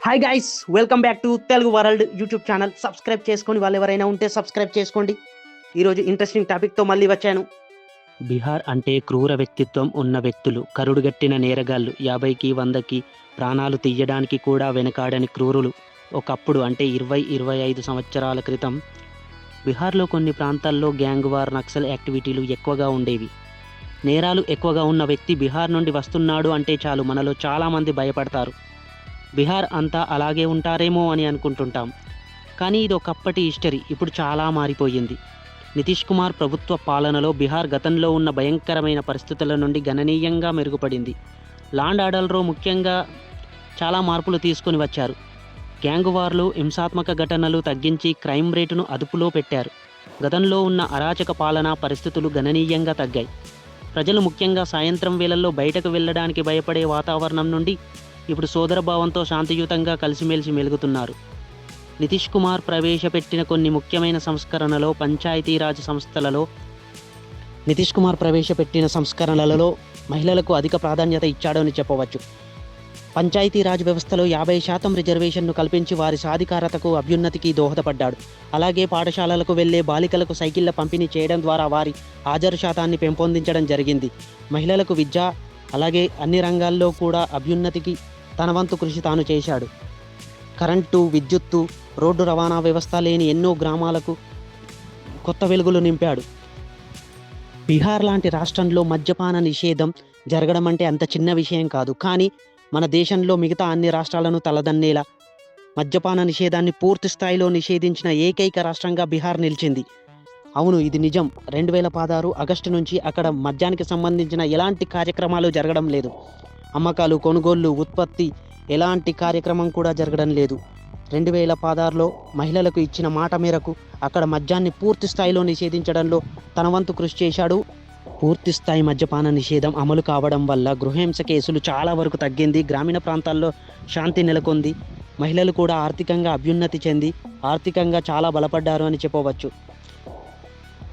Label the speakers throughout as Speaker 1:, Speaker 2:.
Speaker 1: Hi guys, welcome back to Telugu world YouTube channel. Subscribe చేసుకొని వాళ్ళు ఎవరైనా ఉంటే సబ్స్క్రైబ్ చేసుకోండి. ఈరోజు ఇంట్రెస్టింగ్ టాపిక్తో మళ్ళీ వచ్చాను.
Speaker 2: బీహార్ అంటే క్రూర వ్యక్తిత్వం ఉన్న వ్యక్తులు, కరుడుగట్టిన నేరగాళ్ళు, 50కి 100కి ప్రాణాలు తీయడానికి కూడా వెనకాడని క్రూరులు. ఒకప్పుడు అంటే 20-25 సంవత్సరాల క్రితం బీహార్లో కొన్ని ప్రాంతాల్లో గ్యాంగ్ వార్, నక్సల్ యాక్టివిటీలు ఎక్కువగా ఉండేవి. నేరాలు ఎక్కువగా ఉన్న వ్యక్తి బీహార్ నుండి వస్తున్నాడు అంటే చాలు మనలో చాలామంది భయపడతారు. బీహార్ అంతా అలాగే ఉంటారేమో అని అనుకుంటుంటాం. కానీ ఇది ఒకప్పటి హిస్టరీ. ఇప్పుడు చాలా మారిపోయింది. నితీష్ కుమార్ ప్రభుత్వ పాలనలో బీహార్ గతంలో ఉన్న భయంకరమైన పరిస్థితుల నుండి గణనీయంగా మెరుగుపడింది. లాండ్ ఆర్డర్లో ముఖ్యంగా చాలా మార్పులు తీసుకొని వచ్చారు. గ్యాంగ్ వార్లు, హింసాత్మక ఘటనలు తగ్గించి క్రైమ్ రేటును అదుపులో పెట్టారు. గతంలో ఉన్న అరాచక పాలనా పరిస్థితులు గణనీయంగా తగ్గాయి. ప్రజలు ముఖ్యంగా సాయంత్రం వేళల్లో బయటకు వెళ్ళడానికి భయపడే వాతావరణం నుండి ఇప్పుడు సోదరభావంతో శాంతియుతంగా కలిసిమెలిసి మెలుగుతున్నారు. నితీష్ కుమార్ ప్రవేశపెట్టిన కొన్ని ముఖ్యమైన సంస్కరణలో మహిళలకు అధిక ప్రాధాన్యత ఇచ్చాడని చెప్పవచ్చు. పంచాయతీరాజ్ వ్యవస్థలో 50% రిజర్వేషన్ను కల్పించి వారి సాధికారతకు, అభ్యున్నతికి దోహదపడ్డాడు. అలాగే పాఠశాలలకు వెళ్లే బాలికలకు సైకిళ్ల పంపిణీ చేయడం ద్వారా వారి హాజరు శాతాన్ని పెంపొందించడం జరిగింది. మహిళలకు విద్య, అలాగే అన్ని రంగాల్లో కూడా అభ్యున్నతికి తన వంతు కృషి తాను చేశాడు. కరెంటు, విద్యుత్తు, రోడ్డు రవాణా వ్యవస్థ లేని ఎన్నో గ్రామాలకు కొత్త వెలుగులు నింపాడు. బీహార్ లాంటి రాష్ట్రంలో మద్యపాన నిషేధం జరగడం అంటే అంత చిన్న విషయం కాదు. కానీ మన దేశంలో మిగతా అన్ని రాష్ట్రాలను తలదన్నేలా మద్యపాన నిషేధాన్ని పూర్తి స్థాయిలో నిషేధించిన ఏకైక రాష్ట్రంగా బీహార్ నిలిచింది. అవును, ఇది నిజం. 2016 ఆగస్టు నుంచి అక్కడ మద్యానికి సంబంధించిన ఎలాంటి కార్యక్రమాలు జరగడం లేదు. అమ్మకాలు, కొనుగోళ్లు, ఉత్పత్తి ఎలాంటి కార్యక్రమం కూడా జరగడం లేదు. 2016లో మహిళలకు ఇచ్చిన మాట మేరకు అక్కడ మద్యాన్ని పూర్తి స్థాయిలో నిషేధించడంలో తన వంతు కృషి చేశాడు. పూర్తి స్థాయి మద్యపాన నిషేధం అమలు కావడం వల్ల గృహహింస కేసులు చాలా వరకు తగ్గింది. గ్రామీణ ప్రాంతాల్లో శాంతి నెలకొంది. మహిళలు కూడా ఆర్థికంగా అభ్యున్నతి చెంది ఆర్థికంగా చాలా బలపడ్డారు అని చెప్పవచ్చు.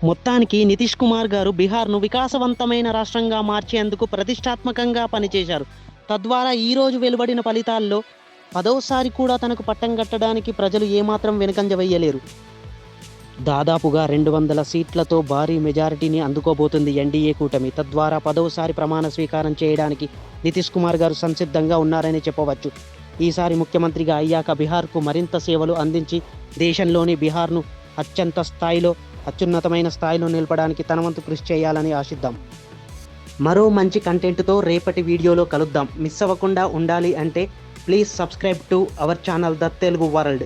Speaker 2: మొత్తానికి నితీష్ కుమార్ గారు బీహార్ను వికాసవంతమైన రాష్ట్రంగా మార్చేందుకు ప్రతిష్టాత్మకంగా పనిచేశారు. తద్వారా ఈరోజు వెలువడిన ఫలితాల్లో 10వసారి కూడా తనకు పట్టం కట్టడానికి ప్రజలు ఏమాత్రం వెనుకంజ వేయలేరు. దాదాపుగా 200 సీట్లతో భారీ మెజారిటీని అందుకోబోతుంది ఎన్డీఏ కూటమి. తద్వారా 10వసారి ప్రమాణ స్వీకారం చేయడానికి నితీష్ కుమార్ గారు సంసిద్ధంగా ఉన్నారని చెప్పవచ్చు. ఈసారి ముఖ్యమంత్రిగా అయ్యాక బీహార్కు మరింత సేవలు అందించి దేశంలోని బీహార్ను అత్యున్నతమైన స్థాయిలో నిలపడానికి తన వంతు కృషి చేయాలని ఆశిద్దాం. మరో మంచి కంటెంట్తో రేపటి వీడియోలో కలుద్దాం. మిస్ అవ్వకుండా ఉండాలి అంటే please subscribe to our channel the Telugu world.